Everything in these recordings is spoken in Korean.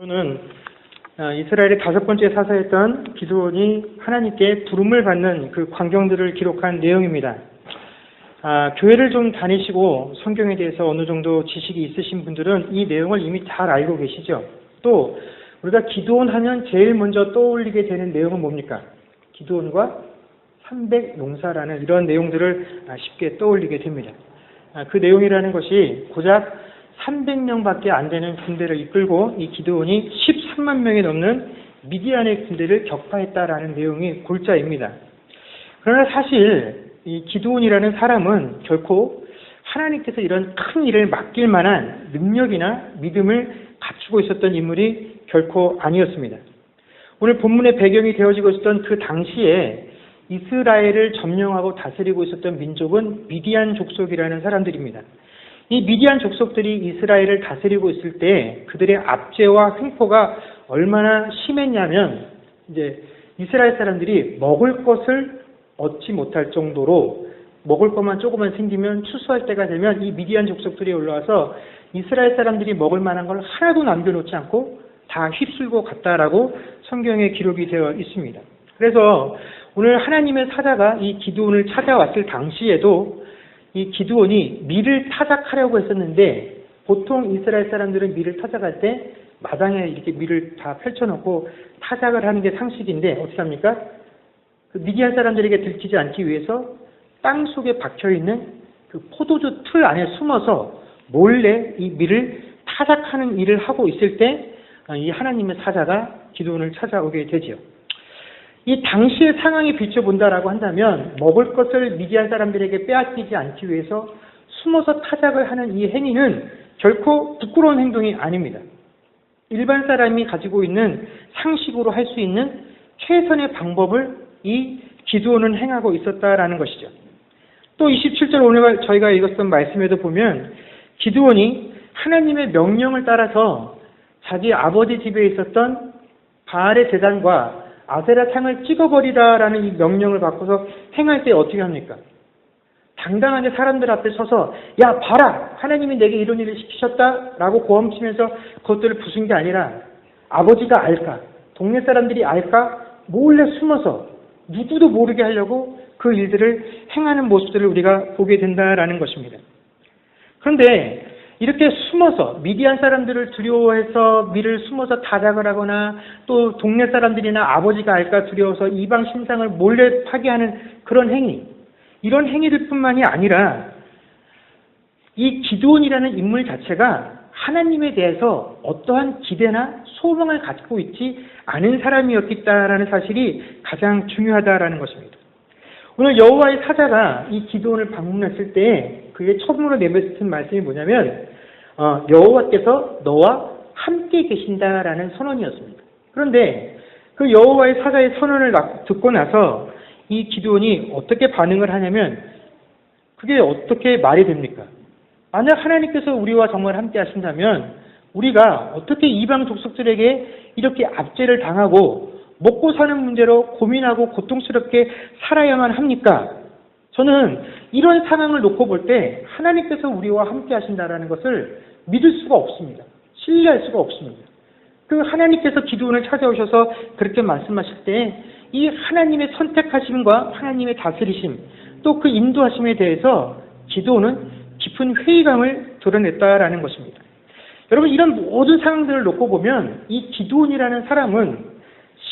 저는 이스라엘의 5번째 사사였던 기드온이 하나님께 부름을 받는 그 광경들을 기록한 내용입니다. 교회를 좀 다니시고 성경에 대해서 어느 정도 지식이 있으신 분들은 이 내용을 이미 잘 알고 계시죠. 또 우리가 기드온 하면 제일 먼저 떠올리게 되는 내용은 뭡니까? 기드온과 300용사라는 이런 내용들을 쉽게 떠올리게 됩니다. 그 내용이라는 것이 고작 300명밖에 안 되는 군대를 이끌고 이 기드온이 13만 명이 넘는 미디안의 군대를 격파했다라는 내용이 골자입니다. 그러나 사실 이 기드온이라는 사람은 결코 하나님께서 이런 큰 일을 맡길 만한 능력이나 믿음을 갖추고 있었던 인물이 결코 아니었습니다. 오늘 본문의 배경이 되어지고 있었던 그 당시에 이스라엘을 점령하고 다스리고 있었던 민족은 미디안 족속이라는 사람들입니다. 이 미디안 족속들이 이스라엘을 다스리고 있을 때 그들의 압제와 횡포가 얼마나 심했냐면 이제 이스라엘 사람들이 먹을 것을 얻지 못할 정도로 먹을 것만 조금만 생기면 추수할 때가 되면 이 미디안 족속들이 올라와서 이스라엘 사람들이 먹을 만한 걸 하나도 남겨놓지 않고 다 휩쓸고 갔다라고 성경에 기록이 되어 있습니다. 그래서 오늘 하나님의 사자가 이 기드온을 찾아왔을 당시에도 이 기드온이 밀을 타작하려고 했었는데 보통 이스라엘 사람들은 밀을 타작할 때 마당에 이렇게 밀을 다 펼쳐놓고 타작을 하는 게 상식인데 어떻게 합니까? 그 미디안 사람들에게 들키지 않기 위해서 땅 속에 박혀있는 그 포도주 틀 안에 숨어서 몰래 이 밀을 타작하는 일을 하고 있을 때 이 하나님의 사자가 기드온을 찾아오게 되지요. 이 당시의 상황이 비춰본다라고 한다면 먹을 것을 미디안 사람들에게 빼앗기지 않기 위해서 숨어서 타작을 하는 이 행위는 결코 부끄러운 행동이 아닙니다. 일반 사람이 가지고 있는 상식으로 할 수 있는 최선의 방법을 이 기드온은 행하고 있었다라는 것이죠. 또 27절 오늘 저희가 읽었던 말씀에도 보면 기드온이 하나님의 명령을 따라서 자기 아버지 집에 있었던 바알의 제단과 아세라 상을 찍어버리라라는 이 명령을 받고서 행할 때 어떻게 합니까? 당당하게 사람들 앞에 서서 야 봐라 하나님이 내게 이런 일을 시키셨다라고 고함치면서 그것들을 부순 게 아니라 아버지가 알까? 동네 사람들이 알까? 몰래 숨어서 누구도 모르게 하려고 그 일들을 행하는 모습들을 우리가 보게 된다라는 것입니다. 그런데 이렇게 숨어서 미디안 사람들을 두려워해서 밀을 숨어서 타작을 하거나 또 동네 사람들이나 아버지가 알까 두려워서 이방 신상을 몰래 파괴하는 그런 행위, 이런 행위들 뿐만이 아니라 이 기드온이라는 인물 자체가 하나님에 대해서 어떠한 기대나 소망을 갖고 있지 않은 사람이었겠다라는 사실이 가장 중요하다라는 것입니다. 오늘 여호와의 사자가 이 기드온을 방문했을 때 그의 처음으로 내뱉은 말씀이 뭐냐면 여호와께서 너와 함께 계신다라는 선언이었습니다. 그런데 그 여호와의 사자의 선언을 듣고 나서 이 기드온이 어떻게 반응을 하냐면 그게 어떻게 말이 됩니까? 만약 하나님께서 우리와 정말 함께 하신다면 우리가 어떻게 이방 족속들에게 이렇게 압제를 당하고 먹고 사는 문제로 고민하고 고통스럽게 살아야만 합니까? 저는 이런 상황을 놓고 볼 때 하나님께서 우리와 함께 하신다라는 것을 믿을 수가 없습니다. 신뢰할 수가 없습니다. 그 하나님께서 기드온을 찾아오셔서 그렇게 말씀하실 때 이 하나님의 선택하심과 하나님의 다스리심 또 그 인도하심에 대해서 기드온은 깊은 회의감을 드러냈다라는 것입니다. 여러분 이런 모든 상황들을 놓고 보면 이 기드온이라는 사람은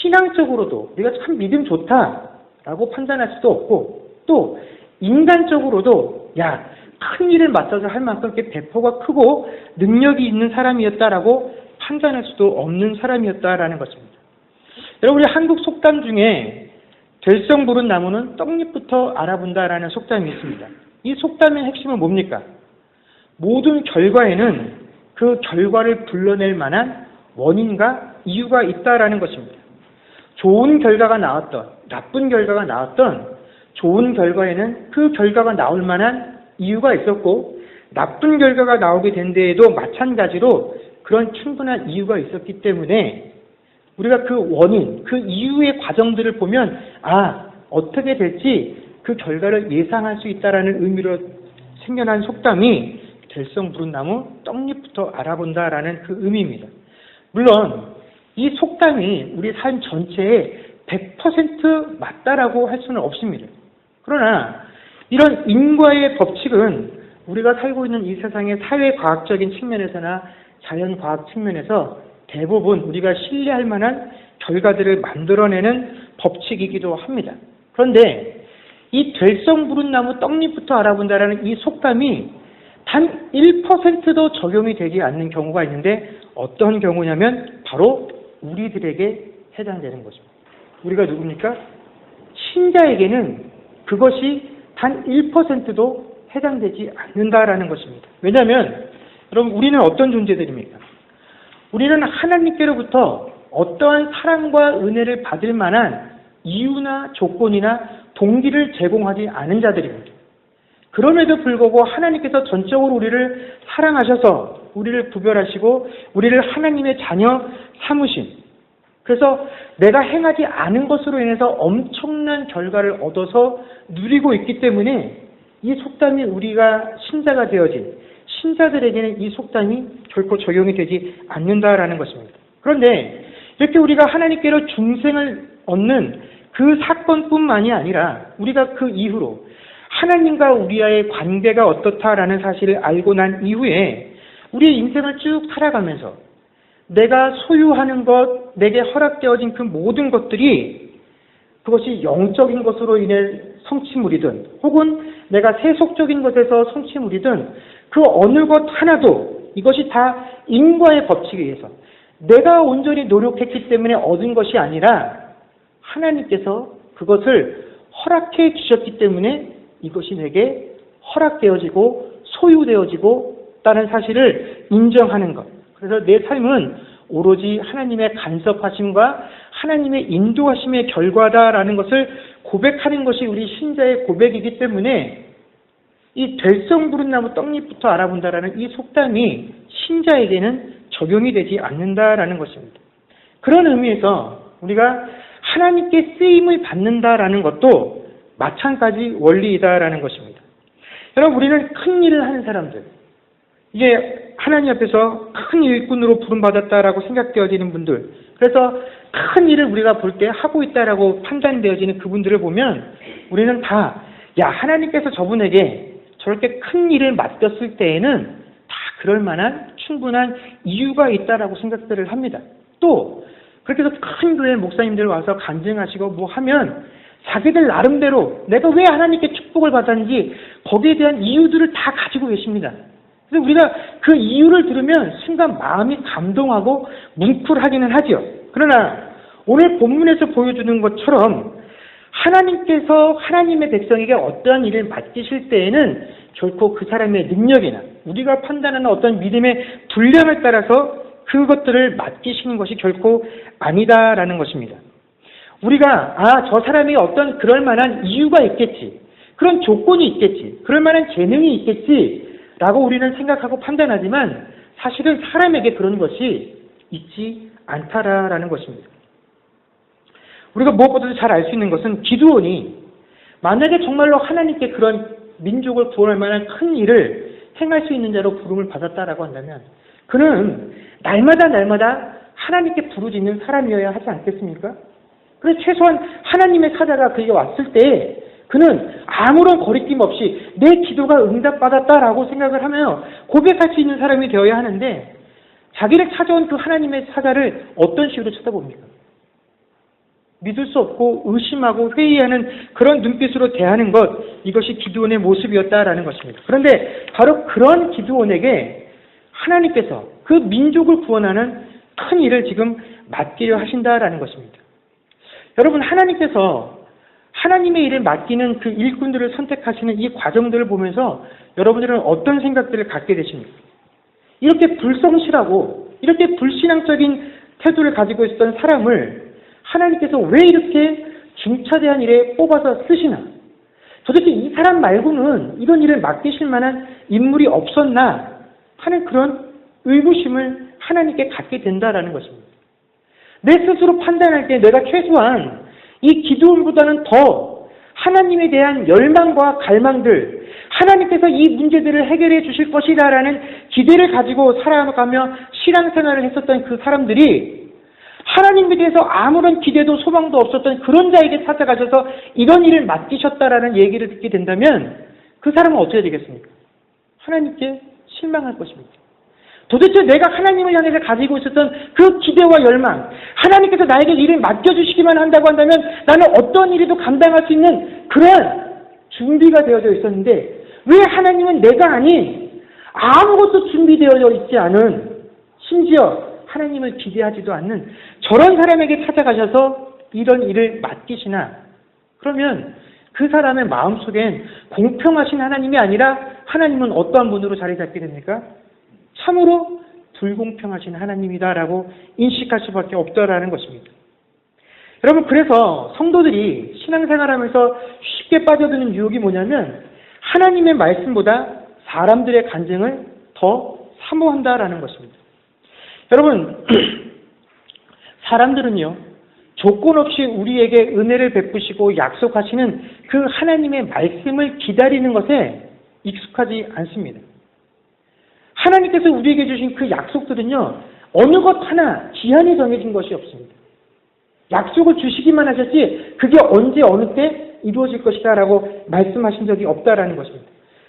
신앙적으로도 우리가 참 믿음 좋다라고 판단할 수도 없고 또 인간적으로도 큰 일을 맡아서 할 만큼 이렇게 배포가 크고 능력이 있는 사람이었다라고 판단할 수도 없는 사람이었다라는 것입니다. 여러분 우리 한국 속담 중에 될성 부른 나무는 떡잎부터 알아본다라는 속담이 있습니다. 이 속담의 핵심은 뭡니까? 모든 결과에는 그 결과를 불러낼 만한 원인과 이유가 있다라는 것입니다. 좋은 결과가 나왔던 나쁜 결과가 나왔던 좋은 결과에는 그 결과가 나올 만한 이유가 있었고 나쁜 결과가 나오게 된 데에도 마찬가지로 그런 충분한 이유가 있었기 때문에 우리가 그 원인, 그 이유의 과정들을 보면 어떻게 될지 그 결과를 예상할 수 있다라는 의미로 생겨난 속담이 될성 부른 나무 떡잎부터 알아본다라는 그 의미입니다. 물론 이 속담이 우리 삶 전체에 100% 맞다라고 할 수는 없습니다. 그러나 이런 인과의 법칙은 우리가 살고 있는 이 세상의 사회과학적인 측면에서나 자연과학 측면에서 대부분 우리가 신뢰할 만한 결과들을 만들어내는 법칙이기도 합니다. 그런데 이 될성부른나무 떡잎부터 알아본다라는 이 속담이 단 1%도 적용이 되지 않는 경우가 있는데 어떤 경우냐면 바로 우리들에게 해당되는 것입니다. 우리가 누굽니까? 신자에게는 그것이 단 1%도 해당되지 않는다라는 것입니다. 왜냐하면 여러분 우리는 어떤 존재들입니까? 우리는 하나님께로부터 어떠한 사랑과 은혜를 받을 만한 이유나 조건이나 동기를 제공하지 않은 자들입니다. 그럼에도 불구하고 하나님께서 전적으로 우리를 사랑하셔서 우리를 구별하시고 우리를 하나님의 자녀 삼으신, 그래서 내가 행하지 않은 것으로 인해서 엄청난 결과를 얻어서 누리고 있기 때문에 이 속담이 우리가 신자가 되어진 신자들에게는 이 속담이 결코 적용이 되지 않는다라는 것입니다. 그런데 이렇게 우리가 하나님께로 중생을 얻는 그 사건뿐만이 아니라 우리가 그 이후로 하나님과 우리와의 관계가 어떻다라는 사실을 알고 난 이후에 우리의 인생을 쭉 살아가면서 내가 소유하는 것, 내게 허락되어진 그 모든 것들이 그것이 영적인 것으로 인해 성취물이든 혹은 내가 세속적인 것에서 성취물이든 그 어느 것 하나도 이것이 다 인과의 법칙에 의해서 내가 온전히 노력했기 때문에 얻은 것이 아니라 하나님께서 그것을 허락해 주셨기 때문에 이것이 내게 허락되어지고 소유되어지고 다는 사실을 인정하는 것. 그래서 내 삶은 오로지 하나님의 간섭하심과 하나님의 인도하심의 결과다라는 것을 고백하는 것이 우리 신자의 고백이기 때문에 이 될성부른나무 떡잎부터 알아본다라는 이 속담이 신자에게는 적용이 되지 않는다라는 것입니다. 그런 의미에서 우리가 하나님께 쓰임을 받는다라는 것도 마찬가지 원리이다라는 것입니다. 여러분 우리는 큰 일을 하는 사람들, 이게 하나님 앞에서 큰 일꾼으로 부름받았다라고 생각되어지는 분들, 그래서 큰 일을 우리가 볼 때 하고 있다라고 판단되어지는 그분들을 보면 우리는 다 하나님께서 저분에게 저렇게 큰 일을 맡겼을 때에는 다 그럴 만한 충분한 이유가 있다라고 생각들을 합니다. 또 그렇게 해서 큰 교회 목사님들 와서 간증하시고 뭐 하면 자기들 나름대로 내가 왜 하나님께 축복을 받았는지 거기에 대한 이유들을 다 가지고 계십니다. 그래서 우리가 그 이유를 들으면 순간 마음이 감동하고 뭉클하기는 하죠. 그러나 오늘 본문에서 보여주는 것처럼 하나님께서 하나님의 백성에게 어떠한 일을 맡기실 때에는 결코 그 사람의 능력이나 우리가 판단하는 어떤 믿음의 분량을 따라서 그것들을 맡기시는 것이 결코 아니다라는 것입니다. 우리가 저 사람이 어떤 그럴 만한 이유가 있겠지, 그런 조건이 있겠지, 그럴 만한 재능이 있겠지 라고 우리는 생각하고 판단하지만 사실은 사람에게 그런 것이 있지 않다라는 것입니다. 우리가 무엇보다도 잘 알 수 있는 것은 기드온이 만약에 정말로 하나님께 그런 민족을 구원할 만한 큰 일을 행할 수 있는 자로 부름을 받았다라고 한다면 그는 날마다 하나님께 부르짖는 사람이어야 하지 않겠습니까? 그래서 최소한 하나님의 사자가 그에게 왔을 때 그는 아무런 거리낌 없이 내 기도가 응답받았다라고 생각을 하며 고백할 수 있는 사람이 되어야 하는데 자기를 찾아온 그 하나님의 사자를 어떤 식으로 쳐다봅니까? 믿을 수 없고 의심하고 회의하는 그런 눈빛으로 대하는 것, 이것이 기드온의 모습이었다라는 것입니다. 그런데 바로 그런 기드온에게 하나님께서 그 민족을 구원하는 큰 일을 지금 맡기려 하신다라는 것입니다. 여러분, 하나님께서 하나님의 일을 맡기는 그 일꾼들을 선택하시는 이 과정들을 보면서 여러분들은 어떤 생각들을 갖게 되십니까? 이렇게 불성실하고 이렇게 불신앙적인 태도를 가지고 있었던 사람을 하나님께서 왜 이렇게 중차대한 일에 뽑아서 쓰시나? 도대체 이 사람 말고는 이런 일을 맡기실 만한 인물이 없었나? 하는 그런 의구심을 하나님께 갖게 된다라는 것입니다. 내 스스로 판단할 때 내가 최소한 이 기드온보다는 더 하나님에 대한 열망과 갈망들, 하나님께서 이 문제들을 해결해 주실 것이다라는 기대를 가지고 살아가며 신앙생활을 했었던 그 사람들이 하나님에 대해서 아무런 기대도 소망도 없었던 그런 자에게 찾아가셔서 이런 일을 맡기셨다라는 얘기를 듣게 된다면 그 사람은 어떻게 되겠습니까? 하나님께 실망할 것입니다. 도대체 내가 하나님을 향해서 가지고 있었던 그 기대와 열망, 하나님께서 나에게 일을 맡겨주시기만 한다고 한다면 나는 어떤 일이도 감당할 수 있는 그런 준비가 되어져 있었는데 왜 하나님은 내가 아닌 아무것도 준비되어져 있지 않은, 심지어 하나님을 기대하지도 않는 저런 사람에게 찾아가셔서 이런 일을 맡기시나? 그러면 그 사람의 마음속엔 공평하신 하나님이 아니라 하나님은 어떠한 분으로 자리 잡게 됩니까? 참으로 불공평하신 하나님이다라고 인식할 수밖에 없다라는 것입니다. 여러분, 그래서 성도들이 신앙생활하면서 쉽게 빠져드는 유혹이 뭐냐면 하나님의 말씀보다 사람들의 간증을 더 사모한다라는 것입니다. 여러분, 사람들은요, 조건 없이 우리에게 은혜를 베푸시고 약속하시는 그 하나님의 말씀을 기다리는 것에 익숙하지 않습니다. 하나님께서 우리에게 주신 그 약속들은요, 어느 것 하나 기한이 정해진 것이 없습니다. 약속을 주시기만 하셨지 그게 언제 어느 때 이루어질 것이다 라고 말씀하신 적이 없다라는 것입니다.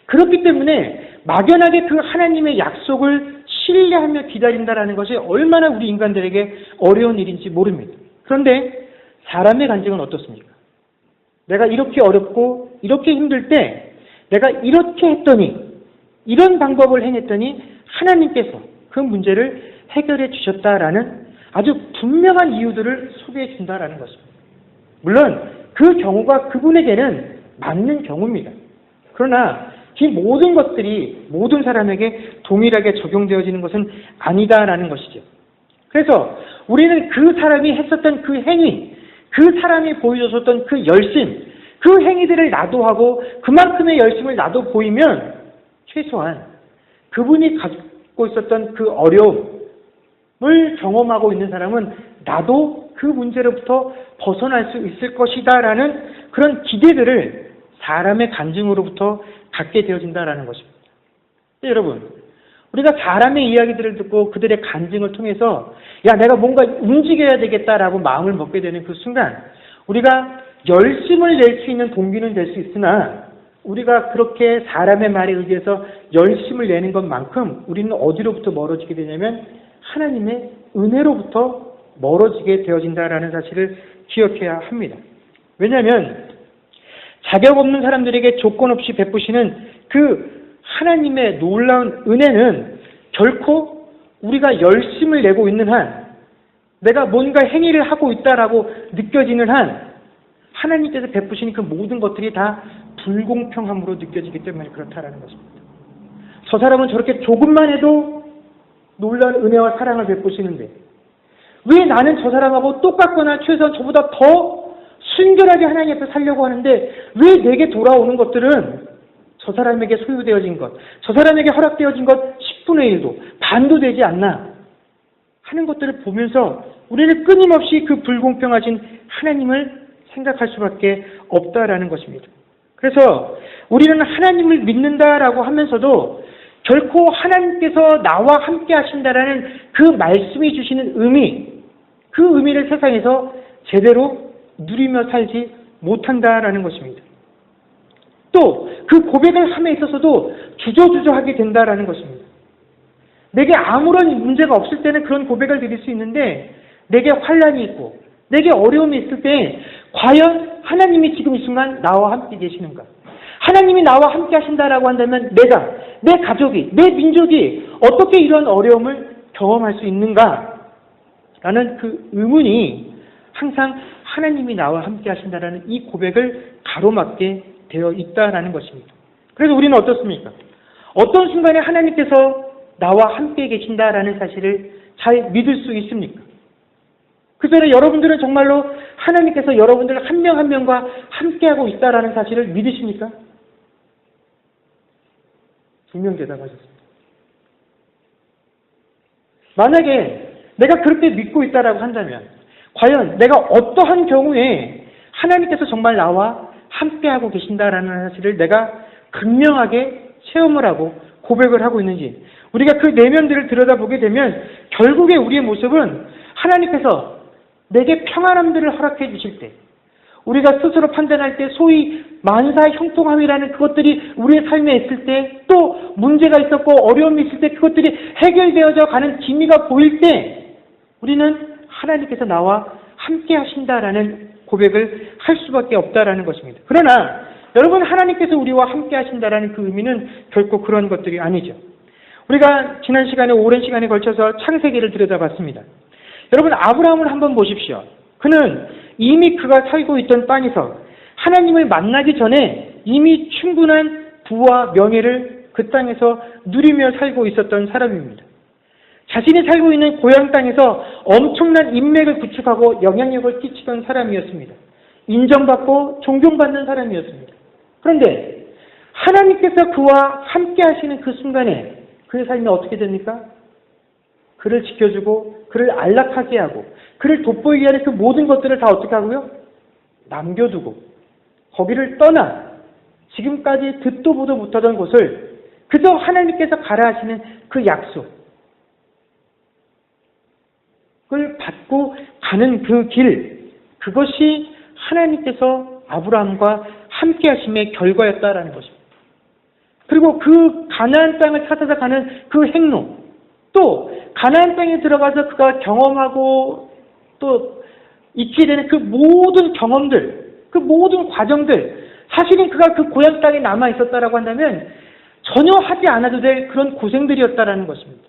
그렇기 때문에 막연하게 그 하나님의 약속을 신뢰하며 기다린다라는 것이 얼마나 우리 인간들에게 어려운 일인지 모릅니다. 그런데 사람의 간증은 어떻습니까? 내가 이렇게 어렵고 이렇게 힘들 때 내가 이렇게 했더니, 이런 방법을 행했더니 하나님께서 그 문제를 해결해 주셨다라는 아주 분명한 이유들을 소개해 준다라는 것입니다. 물론 그 경우가 그분에게는 맞는 경우입니다. 그러나 이 모든 것들이 모든 사람에게 동일하게 적용되어지는 것은 아니다라는 것이죠. 그래서 우리는 그 사람이 했었던 그 행위, 그 사람이 보여줬었던 그 열심, 그 행위들을 나도 하고 그만큼의 열심을 나도 보이면 최소한 그분이 갖고 있었던 그 어려움을 경험하고 있는 사람은 나도 그 문제로부터 벗어날 수 있을 것이다라는 그런 기대들을 사람의 간증으로부터 갖게 되어진다라는 것입니다. 여러분, 우리가 사람의 이야기들을 듣고 그들의 간증을 통해서 야, 내가 뭔가 움직여야 되겠다라고 마음을 먹게 되는 그 순간 우리가 열심을 낼 수 있는 동기는 될 수 있으나 우리가 그렇게 사람의 말에 의해서 열심을 내는 것만큼 우리는 어디로부터 멀어지게 되냐면 하나님의 은혜로부터 멀어지게 되어진다라는 사실을 기억해야 합니다. 왜냐하면 자격 없는 사람들에게 조건 없이 베푸시는 그 하나님의 놀라운 은혜는 결코 우리가 열심을 내고 있는 한, 내가 뭔가 행위를 하고 있다라고 느껴지는 한 하나님께서 베푸시는 그 모든 것들이 다 불공평함으로 느껴지기 때문에 그렇다라는 것입니다. 저 사람은 저렇게 조금만 해도 놀라운 은혜와 사랑을 베푸시는데 왜 나는 저 사람하고 똑같거나 최소한 저보다 더 순결하게 하나님 앞에 살려고 하는데 왜 내게 돌아오는 것들은 저 사람에게 소유되어진 것, 저 사람에게 허락되어진 것 10분의 1도, 반도 되지 않나 하는 것들을 보면서 우리는 끊임없이 그 불공평하신 하나님을 생각할 수밖에 없다라는 것입니다. 그래서 우리는 하나님을 믿는다라고 하면서도 결코 하나님께서 나와 함께 하신다라는 그 말씀이 주시는 의미, 그 의미를 세상에서 제대로 누리며 살지 못한다라는 것입니다. 또 그 고백을 함에 있어서도 주저주저하게 된다라는 것입니다. 내게 아무런 문제가 없을 때는 그런 고백을 드릴 수 있는데 내게 환난이 있고 내게 어려움이 있을 때 과연 하나님이 지금 이 순간 나와 함께 계시는가? 하나님이 나와 함께 하신다라고 한다면 내가, 내 가족이, 내 민족이 어떻게 이런 어려움을 경험할 수 있는가? 라는 그 의문이 항상 하나님이 나와 함께 하신다라는 이 고백을 가로막게 되어 있다라는 것입니다. 그래서 우리는 어떻습니까? 어떤 순간에 하나님께서 나와 함께 계신다라는 사실을 잘 믿을 수 있습니까? 그 전에 여러분들은 정말로 하나님께서 여러분들 한 명 한 명과 함께하고 있다라는 사실을 믿으십니까? 2명 대답하셨습니다. 만약에 내가 그렇게 믿고 있다라고 한다면 과연 내가 어떠한 경우에 하나님께서 정말 나와 함께하고 계신다라는 사실을 내가 극명하게 체험을 하고 고백을 하고 있는지 우리가 그 내면들을 들여다보게 되면 결국에 우리의 모습은 하나님께서 내게 평안함들을 허락해 주실 때, 우리가 스스로 판단할 때 소위 만사 형통함이라는 그것들이 우리의 삶에 있을 때, 또 문제가 있었고 어려움이 있을 때 그것들이 해결되어져 가는 기미가 보일 때 우리는 하나님께서 나와 함께 하신다라는 고백을 할 수밖에 없다라는 것입니다. 그러나 여러분, 하나님께서 우리와 함께 하신다라는 그 의미는 결코 그런 것들이 아니죠. 우리가 지난 시간에 오랜 시간에 걸쳐서 창세기를 들여다봤습니다. 여러분, 아브라함을 한번 보십시오. 그는 이미 그가 살고 있던 땅에서 하나님을 만나기 전에 이미 충분한 부와 명예를 그 땅에서 누리며 살고 있었던 사람입니다. 자신이 살고 있는 고향 땅에서 엄청난 인맥을 구축하고 영향력을 끼치던 사람이었습니다. 인정받고 존경받는 사람이었습니다. 그런데 하나님께서 그와 함께 하시는 그 순간에 그의 삶이 어떻게 됩니까? 그를 지켜주고 그를 안락하게 하고 그를 돋보이게 하는 그 모든 것들을 다 어떻게 하고요? 남겨두고 거기를 떠나 지금까지 듣도 보도 못하던 곳을 그저 하나님께서 가라 하시는 그 약속을 받고 가는 그 길, 그것이 하나님께서 아브라함과 함께 하심의 결과였다라는 것입니다. 그리고 그 가나안 땅을 찾아서 가는 그 행로, 또 가나안 땅에 들어가서 그가 경험하고 또 있게 되는 그 모든 경험들, 그 모든 과정들, 사실은 그가 그 고향 땅에 남아 있었다라고 한다면 전혀 하지 않아도 될 그런 고생들이었다라는 것입니다.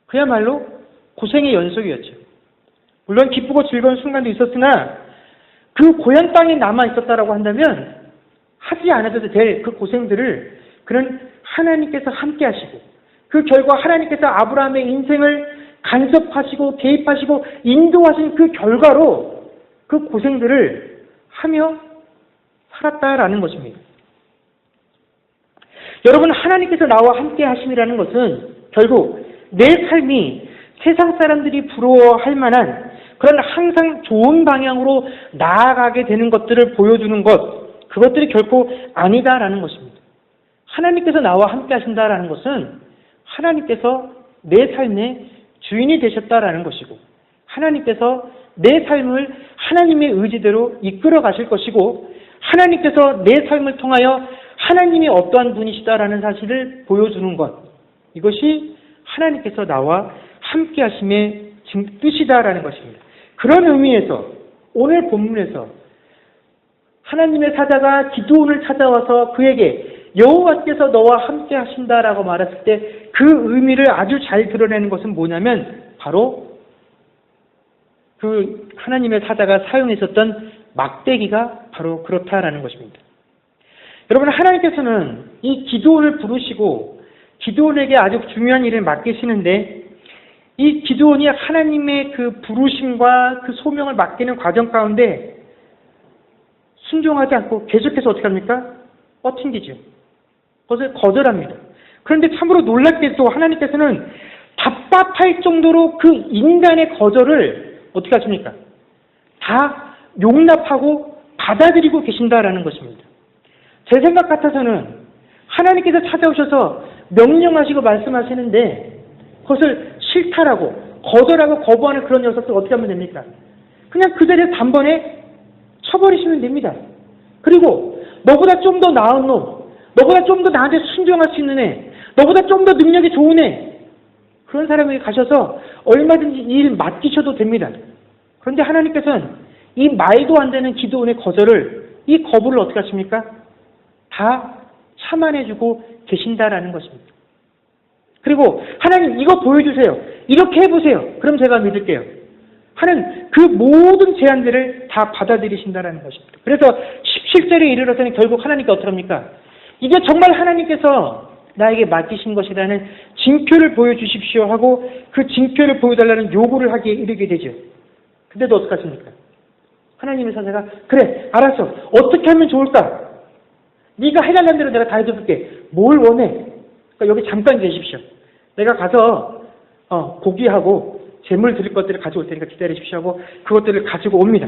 그야말로 고생의 연속이었죠. 물론 기쁘고 즐거운 순간도 있었으나 그 고향 땅에 남아 있었다라고 한다면 하지 않아도 될 그 고생들을 그는 하나님께서 함께 하시고 그 결과 하나님께서 아브라함의 인생을 간섭하시고 개입하시고 인도하신 그 결과로 그 고생들을 하며 살았다라는 것입니다. 여러분, 하나님께서 나와 함께 하심이라는 것은 결국 내 삶이 세상 사람들이 부러워할 만한 그런 항상 좋은 방향으로 나아가게 되는 것들을 보여주는 것, 그것들이 결코 아니다라는 것입니다. 하나님께서 나와 함께 하신다라는 것은 하나님께서 내 삶의 주인이 되셨다라는 것이고, 하나님께서 내 삶을 하나님의 의지대로 이끌어 가실 것이고, 하나님께서 내 삶을 통하여 하나님이 어떠한 분이시다라는 사실을 보여주는 것, 이것이 하나님께서 나와 함께 하심의 뜻이다라는 것입니다. 그런 의미에서 오늘 본문에서 하나님의 사자가 기드온을 찾아와서 그에게 여호와께서 너와 함께 하신다라고 말했을 때 그 의미를 아주 잘 드러내는 것은 뭐냐면 바로 그 하나님의 사자가 사용했었던 막대기가 바로 그렇다라는 것입니다. 여러분, 하나님께서는 이 기드온을 부르시고 기드온에게 아주 중요한 일을 맡기시는데, 이 기드온이 하나님의 그 부르심과 그 소명을 맡기는 과정 가운데 순종하지 않고 계속해서 어떻게 합니까? 뻗팅기죠. 그것을 거절합니다. 그런데 참으로 놀랍게도 하나님께서는 답답할 정도로 그 인간의 거절을 어떻게 하십니까? 다 용납하고 받아들이고 계신다라는 것입니다. 제 생각 같아서는 하나님께서 찾아오셔서 명령하시고 말씀하시는데 그것을 싫다라고 거절하고 거부하는 그런 녀석들 어떻게 하면 됩니까? 그냥 그 자리에 단번에 쳐버리시면 됩니다. 그리고 너보다 좀 더 나은 놈, 너보다 좀 더 나한테 순종할 수 있는 애, 너보다 좀 더 능력이 좋은 애, 그런 사람에게 가셔서 얼마든지 일 맡기셔도 됩니다. 그런데 하나님께서는 이 말도 안 되는 기드온의 거절을, 이 거부를 어떻게 하십니까? 다 참아내주고 계신다라는 것입니다. 그리고 하나님 이거 보여주세요. 이렇게 해보세요. 그럼 제가 믿을게요. 하는 그 모든 제안들을 다 받아들이신다라는 것입니다. 그래서 17절에 이르러서는 결국 하나님께 어떻게 합니까? 이게 정말 하나님께서 나에게 맡기신 것이라는 징표를 보여주십시오 하고 그 징표를 보여달라는 요구를 하기에 이르게 되죠. 근데도 어떻게 하십니까? 하나님의 사자가 그래 알았어. 어떻게 하면 좋을까? 네가 해달라는 대로 내가 다 해줄게. 뭘 원해? 그러니까 여기 잠깐 계십시오. 내가 가서 고기하고 재물 드릴 것들을 가져올 테니까 기다리십시오 하고 그것들을 가지고 옵니다.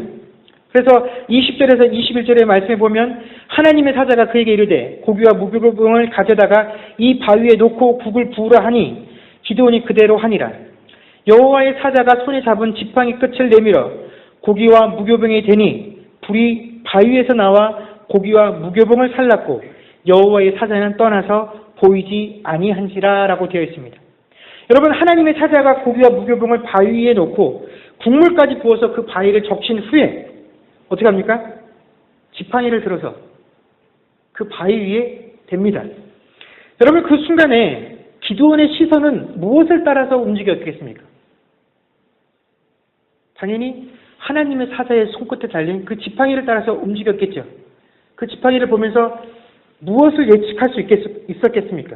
그래서 20절에서 21절의 말씀에 보면 하나님의 사자가 그에게 이르되 고기와 무교병을 가져다가 이 바위에 놓고 국을 부으라 하니 기드온이 그대로 하니라. 여호와의 사자가 손에 잡은 지팡이 끝을 내밀어 고기와 무교병이 되니 불이 바위에서 나와 고기와 무교병을 살랐고 여호와의 사자는 떠나서 보이지 아니한지라 라고 되어 있습니다. 여러분, 하나님의 사자가 고기와 무교병을 바위 위에 놓고 국물까지 부어서 그 바위를 적신 후에 어떻게 합니까? 지팡이를 들어서 그 바위 위에 댑니다. 여러분, 그 순간에 기드온의 시선은 무엇을 따라서 움직였겠습니까? 당연히 하나님의 사자의 손끝에 달린 그 지팡이를 따라서 움직였겠죠. 그 지팡이를 보면서 무엇을 예측할 수 있었겠습니까?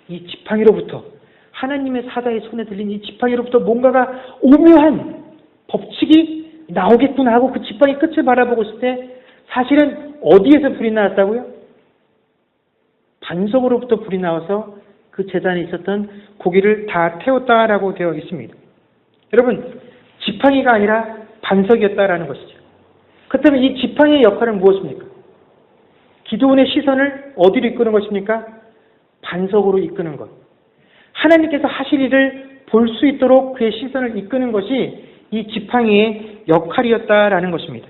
이 지팡이로부터, 하나님의 사자의 손에 들린 이 지팡이로부터 뭔가가 오묘한 법칙이 나오겠구나 하고 그 지팡이 끝을 바라보고 있을 때 사실은 어디에서 불이 나왔다고요? 반석으로부터 불이 나와서 그 제단에 있었던 고기를 다 태웠다라고 되어 있습니다. 여러분, 지팡이가 아니라 반석이었다라는 것이죠. 그렇다면 이 지팡이의 역할은 무엇입니까? 기드온의 시선을 어디로 이끄는 것입니까? 반석으로 이끄는 것. 하나님께서 하실 일을 볼 수 있도록 그의 시선을 이끄는 것이 이 지팡이의 역할이었다라는 것입니다.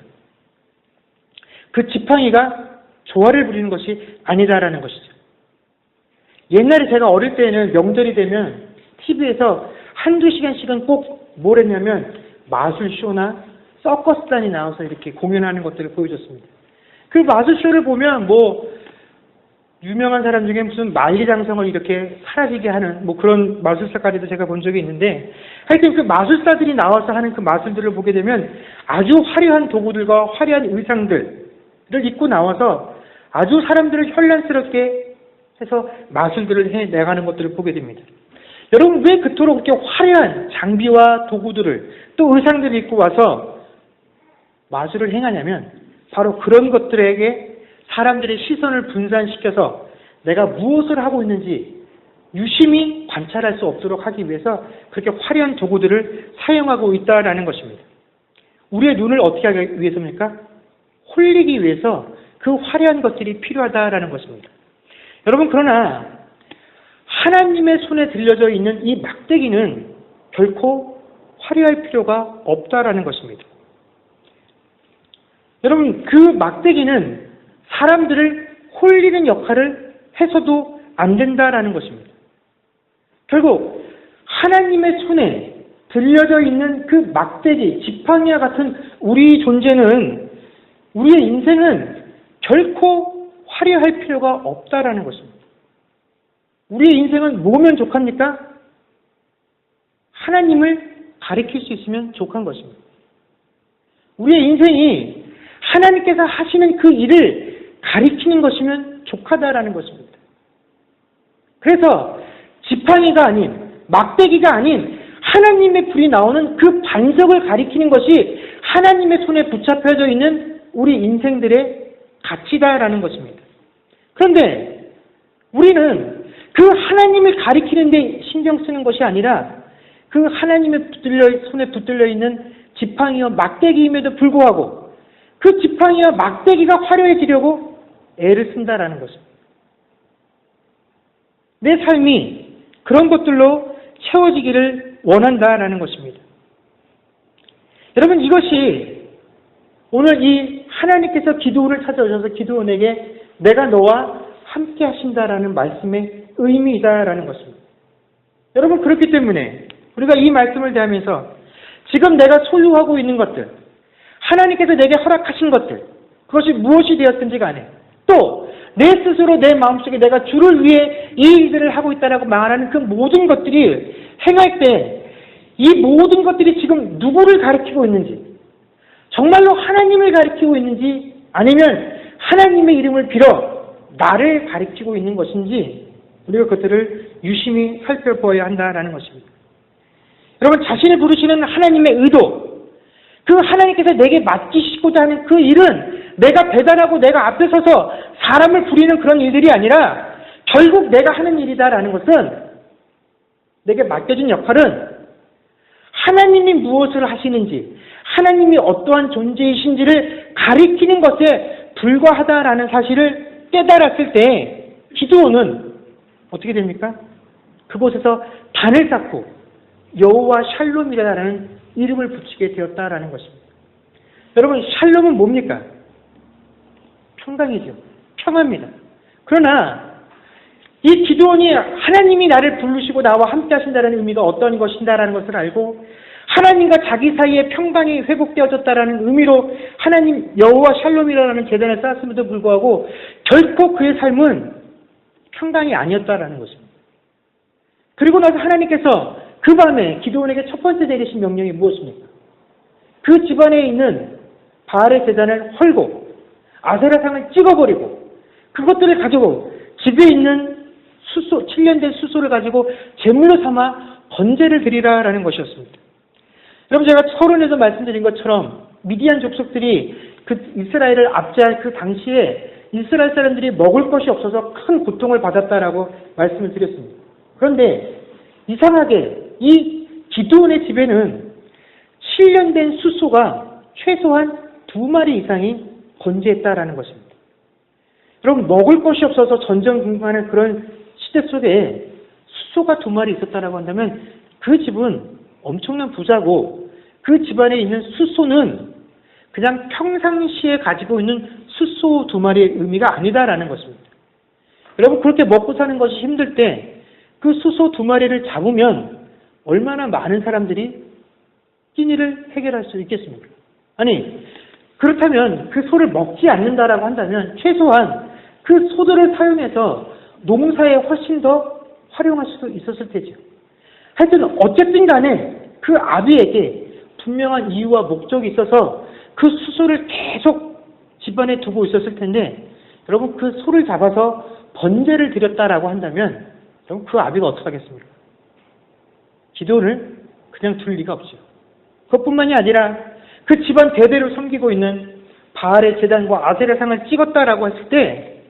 그 지팡이가 조화를 부리는 것이 아니다라는 것이죠. 옛날에 제가 어릴 때는 명절이 되면 TV에서 한두 시간씩은 꼭 뭘 했냐면 마술쇼나 서커스단이 나와서 이렇게 공연하는 것들을 보여줬습니다. 그 마술쇼를 보면 유명한 사람 중에 무슨 만리장성을 이렇게 사라지게 하는 그런 마술사까지도 제가 본 적이 있는데, 하여튼 그 마술사들이 나와서 하는 그 마술들을 보게 되면 아주 화려한 도구들과 화려한 의상들을 입고 나와서 아주 사람들을 혼란스럽게 해서 마술들을 해내가는 것들을 보게 됩니다. 여러분, 왜 그토록 그렇게 화려한 장비와 도구들을 또 의상들을 입고 와서 마술을 행하냐면 바로 그런 것들에게 사람들의 시선을 분산시켜서 내가 무엇을 하고 있는지 유심히 관찰할 수 없도록 하기 위해서 그렇게 화려한 도구들을 사용하고 있다라는 것입니다. 우리의 눈을 어떻게 하기 위해서입니까? 홀리기 위해서 그 화려한 것들이 필요하다라는 것입니다. 여러분, 그러나 하나님의 손에 들려져 있는 이 막대기는 결코 화려할 필요가 없다라는 것입니다. 여러분, 그 막대기는 사람들을 홀리는 역할을 해서도 안 된다라는 것입니다. 결국 하나님의 손에 들려져 있는 그 막대기, 지팡이와 같은 우리 존재는, 우리의 인생은 결코 화려할 필요가 없다라는 것입니다. 우리의 인생은 뭐면 족합니까? 하나님을 가리킬 수 있으면 족한 것입니다. 우리의 인생이 하나님께서 하시는 그 일을 가리키는 것이면 족하다라는 것입니다. 그래서 지팡이가 아닌, 막대기가 아닌 하나님의 불이 나오는 그 반석을 가리키는 것이 하나님의 손에 붙잡혀져 있는 우리 인생들의 가치다라는 것입니다. 그런데 우리는 그 하나님을 가리키는 데 신경 쓰는 것이 아니라 그 하나님의 손에 붙들려 있는 지팡이와 막대기임에도 불구하고 그 지팡이와 막대기가 화려해지려고 애를 쓴다라는 것입니다. 내 삶이 그런 것들로 채워지기를 원한다라는 것입니다. 여러분, 이것이 오늘 이 하나님께서 기드온을 찾아오셔서 기드온에게 내가 너와 함께 하신다라는 말씀의 의미이다라는 것입니다. 여러분, 그렇기 때문에 우리가 이 말씀을 대하면서 지금 내가 소유하고 있는 것들, 하나님께서 내게 허락하신 것들, 그것이 무엇이 되었든지 간에 또 내 스스로 내 마음속에 내가 주를 위해 이 일들을 하고 있다라고 말하는 그 모든 것들이 행할 때 이 모든 것들이 지금 누구를 가리키고 있는지, 정말로 하나님을 가리키고 있는지 아니면 하나님의 이름을 빌어 나를 가리키고 있는 것인지 우리가 그것들을 유심히 살펴보아야 한다라는 것입니다. 여러분, 자신을 부르시는 하나님의 의도, 그 하나님께서 내게 맡기시고자 하는 그 일은 내가 배달하고 내가 앞에 서서 사람을 부리는 그런 일들이 아니라 결국 내가 하는 일이다라는 것은, 내게 맡겨진 역할은 하나님이 무엇을 하시는지, 하나님이 어떠한 존재이신지를 가리키는 것에 불과하다라는 사실을 깨달았을 때 기드온은 어떻게 됩니까? 그곳에서 단을 쌓고 여호와 샬롬이라는 이름을 붙이게 되었다라는 것입니다. 여러분, 샬롬은 뭡니까? 평강이죠. 평화입니다. 그러나 이 기드온이 하나님이 나를 부르시고 나와 함께 하신다는 의미가 어떤 것인다라는 것을 알고 하나님과 자기 사이에 평강이 회복되어졌다라는 의미로 하나님 여호와 샬롬이라는 제단을 쌓았음에도 불구하고 결코 그의 삶은 평강이 아니었다라는 것입니다. 그리고 나서 하나님께서 그 밤에 기드온에게 첫 번째 내리신 명령이 무엇입니까? 그 집안에 있는 바알의 제단을 헐고 아세라상을 찍어버리고 그것들을 가지고 집에 있는 수소, 7년 된 수소를 가지고 제물로 삼아 번제를 드리라라는 것이었습니다. 여러분, 제가 서론에서 말씀드린 것처럼 미디안 족속들이 그 이스라엘을 압제할 그 당시에 이스라엘 사람들이 먹을 것이 없어서 큰 고통을 받았다라고 말씀을 드렸습니다. 그런데 이상하게 이 기드온의 집에는 7년 된 수소가 최소한 2마리 이상이 번제했다라는 것입니다. 여러분, 먹을 것이 없어서 전전긍긍하는 그런 시대 속에 수소가 2마리 있었다라고 한다면 그 집은 엄청난 부자고 그 집안에 있는 수소는 그냥 평상시에 가지고 있는 수소 2마리의 의미가 아니다라는 것입니다. 여러분, 그렇게 먹고 사는 것이 힘들 때 그 수소 2마리를 잡으면 얼마나 많은 사람들이 끼니를 해결할 수 있겠습니까? 아니, 그렇다면 그 소를 먹지 않는다라고 한다면 최소한 그 소들을 사용해서 농사에 훨씬 더 활용할 수 있었을 테죠. 하여튼 어쨌든 간에 그 아비에게 분명한 이유와 목적이 있어서 그 수소를 계속 집안에 두고 있었을 텐데 여러분, 그 소를 잡아서 번제를 드렸다라고 한다면 여러분, 그 아비가 어떻게 하겠습니까? 기드온을 그냥 둘 리가 없죠. 그것뿐만이 아니라 그 집안 대대로 섬기고 있는 바알의 제단과 아세라상을 찍었다라고 했을 때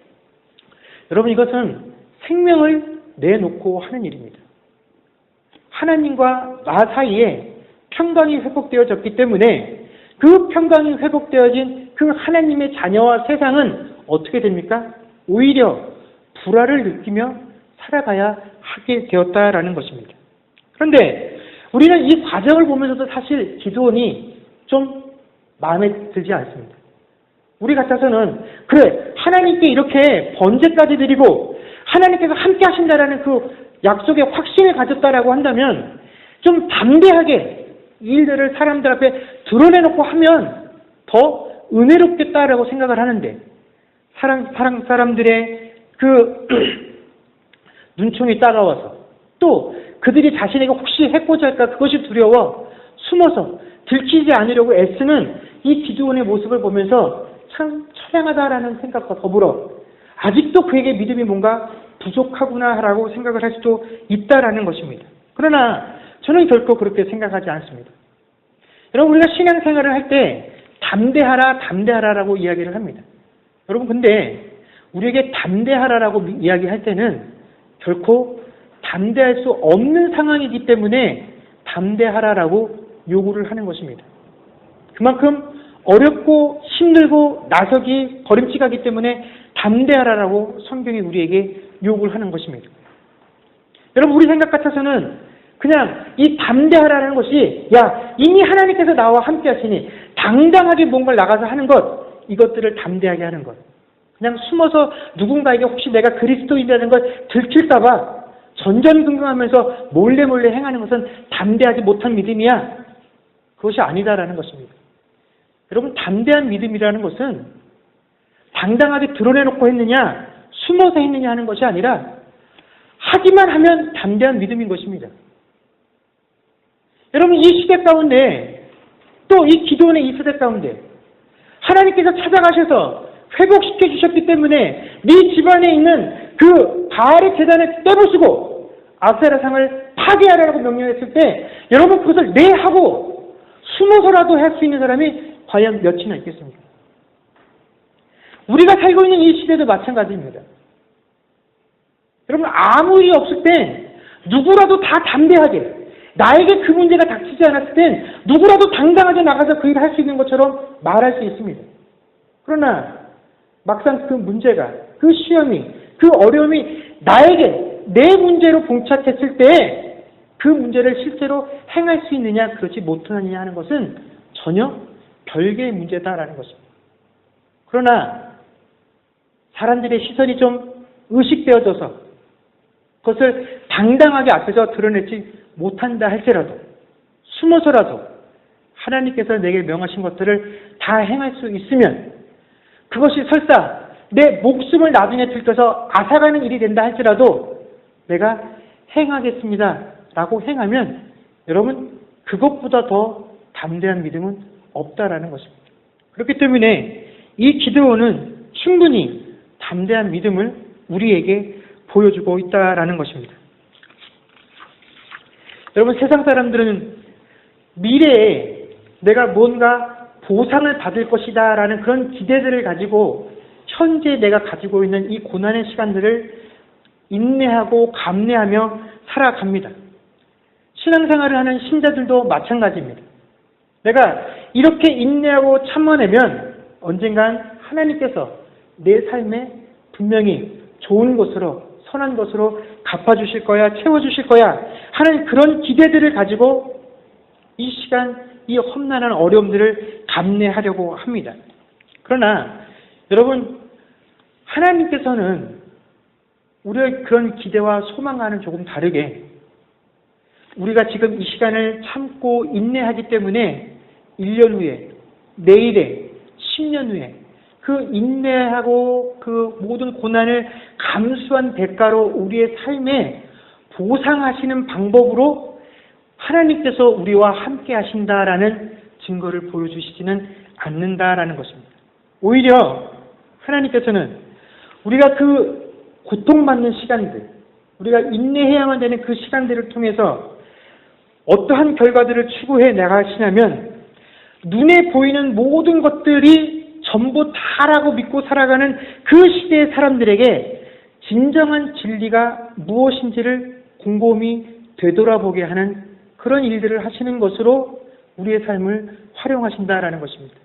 여러분, 이것은 생명을 내놓고 하는 일입니다. 하나님과 나 사이에 평강이 회복되어졌기 때문에 그 평강이 회복되어진 그 하나님의 자녀와 세상은 어떻게 됩니까? 오히려 불화를 느끼며 살아가야 하게 되었다라는 것입니다. 그런데 우리는 이 과정을 보면서도 사실 기드온이 좀 마음에 들지 않습니다. 우리 같아서는 그래, 하나님께 이렇게 번제까지 드리고 하나님께서 함께 하신다라는 그 약속의 확신을 가졌다라고 한다면 좀 담대하게 이 일들을 사람들 앞에 드러내놓고 하면 더 은혜롭겠다라고 생각을 하는데 사람들의 그 눈총이 따가워서 또 그들이 자신에게 혹시 해코지 할까 그것이 두려워 숨어서 들키지 않으려고 애쓰는 이 기드온의 모습을 보면서 참 처량하다라는 생각과 더불어 아직도 그에게 믿음이 뭔가 부족하구나라고 생각을 할 수도 있다라는 것입니다. 그러나 저는 결코 그렇게 생각하지 않습니다. 여러분, 우리가 신앙생활을 할 때 담대하라라고 이야기를 합니다. 여러분, 근데 우리에게 담대하라라고 이야기할 때는 결코 담대할 수 없는 상황이기 때문에 담대하라라고 요구를 하는 것입니다. 그만큼 어렵고 힘들고 나서기 걸음직하기 때문에 담대하라라고 성경이 우리에게 요구를 하는 것입니다. 여러분, 우리 생각 같아서는 그냥 이 담대하라는 것이 이미 하나님께서 나와 함께 하시니 당당하게 뭔가를 나가서 하는 것, 이것들을 담대하게 하는 것. 그냥 숨어서 누군가에게 혹시 내가 그리스도인이라는 걸 들킬까 봐 전전긍긍하면서 몰래 행하는 것은 담대하지 못한 믿음이야. 그것이 아니다라는 것입니다. 여러분, 담대한 믿음이라는 것은 당당하게 드러내놓고 했느냐 숨어서 했느냐 하는 것이 아니라 하기만 하면 담대한 믿음인 것입니다. 여러분, 이 시대 가운데 또 이 기도원의 이 시대 가운데 하나님께서 찾아가셔서 회복시켜 주셨기 때문에 네 집안에 있는 그 바알의 제단을 떼부수고 아세라상을 파괴하라고 명령했을 때 여러분, 그것을 네 하고 숨어서라도 할 수 있는 사람이 과연 몇이나 있겠습니까? 우리가 살고 있는 이 시대도 마찬가지입니다. 여러분, 아무 일이 없을 때 누구라도 다 담대하게 나에게 그 문제가 닥치지 않았을 땐 누구라도 당당하게 나가서 그 일을 할 수 있는 것처럼 말할 수 있습니다. 그러나 막상 그 문제가, 그 시험이, 그 어려움이 나에게 내 문제로 봉착했을 때 그 문제를 실제로 행할 수 있느냐 그렇지 못하느냐 하는 것은 전혀 별개의 문제다라는 것입니다. 그러나 사람들의 시선이 좀 의식되어져서 그것을 당당하게 앞에서 드러내지 못한다 할지라도 숨어서라도 하나님께서 내게 명하신 것들을 다 행할 수 있으면 그것이 설사 내 목숨을 나중에 들켜서 앗아가는 일이 된다 할지라도 내가 행하겠습니다 라고 행하면 여러분 그것보다 더 담대한 믿음은 없다라는 것입니다. 그렇기 때문에 이 기드온은 충분히 담대한 믿음을 우리에게 보여주고 있다라는 것입니다. 여러분 세상 사람들은 미래에 내가 뭔가 보상을 받을 것이다 라는 그런 기대들을 가지고 현재 내가 가지고 있는 이 고난의 시간들을 인내하고 감내하며 살아갑니다. 신앙생활을 하는 신자들도 마찬가지입니다. 내가 이렇게 인내하고 참아내면 언젠간 하나님께서 내 삶에 분명히 좋은 것으로 선한 것으로 갚아주실 거야, 채워주실 거야 하는 그런 기대들을 가지고 이 시간, 이 험난한 어려움들을 감내하려고 합니다. 그러나 여러분 하나님께서는 우리의 그런 기대와 소망과는 조금 다르게 우리가 지금 이 시간을 참고 인내하기 때문에 1년 후에, 내일에, 10년 후에 그 인내하고 그 모든 고난을 감수한 대가로 우리의 삶에 보상하시는 방법으로 하나님께서 우리와 함께 하신다라는 증거를 보여주시지는 않는다라는 것입니다. 오히려 하나님께서는 우리가 그 고통받는 시간들, 우리가 인내해야만 되는 그 시간들을 통해서 어떠한 결과들을 추구해 나가시냐면 눈에 보이는 모든 것들이 전부 다라고 믿고 살아가는 그 시대의 사람들에게 진정한 진리가 무엇인지를 곰곰이 되돌아보게 하는 그런 일들을 하시는 것으로 우리의 삶을 활용하신다라는 것입니다.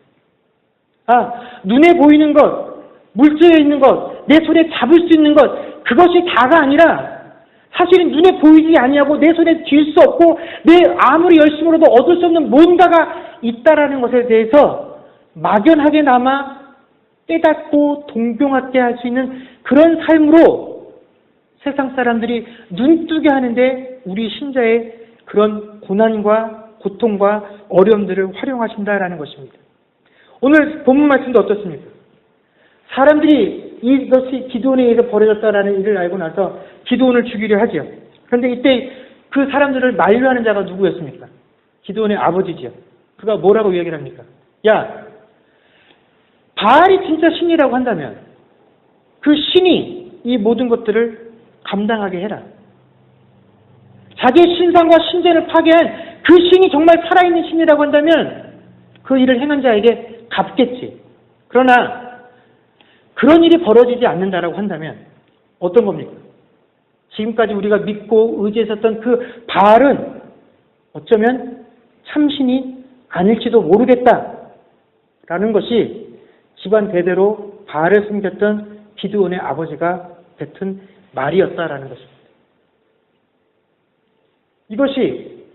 눈에 보이는 것, 물질에 있는 것, 내 손에 잡을 수 있는 것, 그것이 다가 아니라 사실은 눈에 보이지 아니하고 내 손에 쥘 수 없고 내 아무리 열심으로도 얻을 수 없는 뭔가가 있다라는 것에 대해서 막연하게나마 깨닫고 동경하게 할 수 있는 그런 삶으로 세상 사람들이 눈뜨게 하는데 우리 신자의 그런 고난과 고통과 어려움들을 활용하신다라는 것입니다. 오늘 본문 말씀도 어떻습니까? 사람들이 이것이 기드온에 의해서 벌어졌다라는 일을 알고 나서 기드온을 죽이려 하죠. 그런데 이때 그 사람들을 만류하는 자가 누구였습니까? 기드온의 아버지지요. 그가 뭐라고 이야기를 합니까? 야, 바알이 진짜 신이라고 한다면 그 신이 이 모든 것들을 감당하게 해라. 자기의 신상과 신전을 파괴한 그 신이 정말 살아있는 신이라고 한다면 그 일을 행한 자에게 갚겠지. 그러나 그런 일이 벌어지지 않는다라고 한다면 어떤 겁니까? 지금까지 우리가 믿고 의지했었던 그 바알은 어쩌면 참신이 아닐지도 모르겠다라는 것이 집안 대대로 바알을 섬겼던 기드온의 아버지가 뱉은 말이었다라는 것입니다. 이것이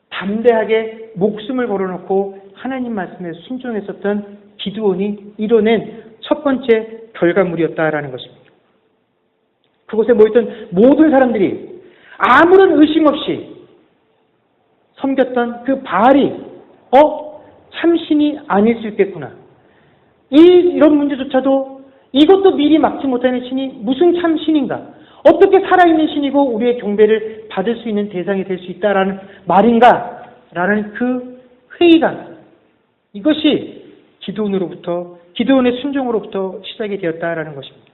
담대하게 목숨을 걸어놓고 하나님 말씀에 순종했었던 기드온이 이뤄낸 첫 번째 결과물이었다라는 것입니다. 그곳에 모였던 모든 사람들이 아무런 의심 없이 섬겼던 그 바알이 참신이 아닐 수 있겠구나. 이런 문제조차도 이것도 미리 막지 못하는 신이 무슨 참신인가? 어떻게 살아있는 신이고 우리의 경배를 받을 수 있는 대상이 될 수 있다라는 말인가? 라는 그 회의감. 이것이 기드온의 순종으로부터 시작이 되었다라는 것입니다.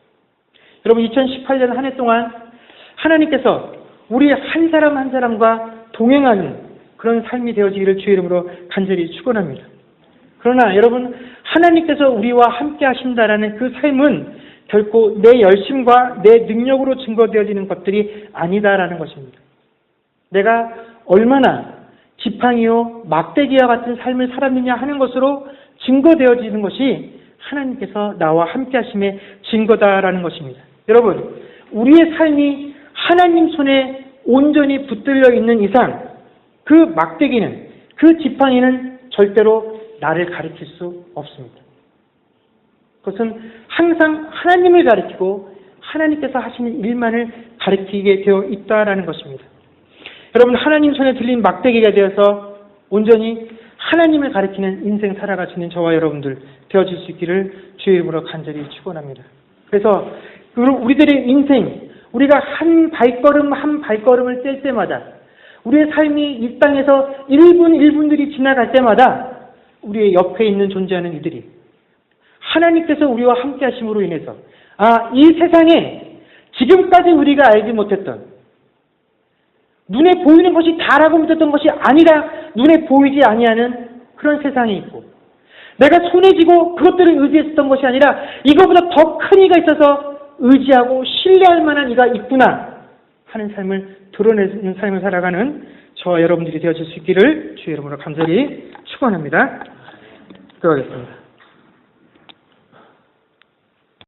여러분 2018년 한 해 동안 하나님께서 우리 한 사람 한 사람과 동행하는 그런 삶이 되어지기를 주의 이름으로 간절히 축원합니다. 그러나 여러분 하나님께서 우리와 함께 하신다라는 그 삶은 결코 내 열심과 내 능력으로 증거되어지는 것들이 아니다라는 것입니다. 내가 얼마나 지팡이요 막대기와 같은 삶을 살았느냐 하는 것으로 증거되어지는 것이 하나님께서 나와 함께 하심의 증거다라는 것입니다. 여러분, 우리의 삶이 하나님 손에 온전히 붙들려 있는 이상 그 막대기는, 그 지팡이는 절대로 나를 가리킬 수 없습니다. 그것은 항상 하나님을 가리키고 하나님께서 하시는 일만을 가리키게 되어 있다라는 것입니다. 여러분, 하나님 손에 들린 막대기가 되어서 온전히 하나님을 가리키는 인생 살아가시는 저와 여러분들 되어질 수 있기를 주의 이름으로 간절히 축원합니다. 그래서 우리들의 인생, 우리가 한 발걸음 한 발걸음을 뗄 때마다, 우리의 삶이 이 땅에서 1분 1분들이 지나갈 때마다 우리의 옆에 있는 존재하는 이들이 하나님께서 우리와 함께 하심으로 인해서 이 세상에 지금까지 우리가 알지 못했던, 눈에 보이는 것이 다라고 믿었던 것이 아니라 눈에 보이지 아니하는 그런 세상이 있고, 내가 손에 쥐고 그것들을 의지했었던 것이 아니라 이거보다 더 큰 이가 있어서 의지하고 신뢰할 만한 이가 있구나 하는 삶을 드러내는 삶을 살아가는 저와 여러분들이 되어질 수 있기를 주의 이름으로 간절히 축원합니다. 기도하겠습니다.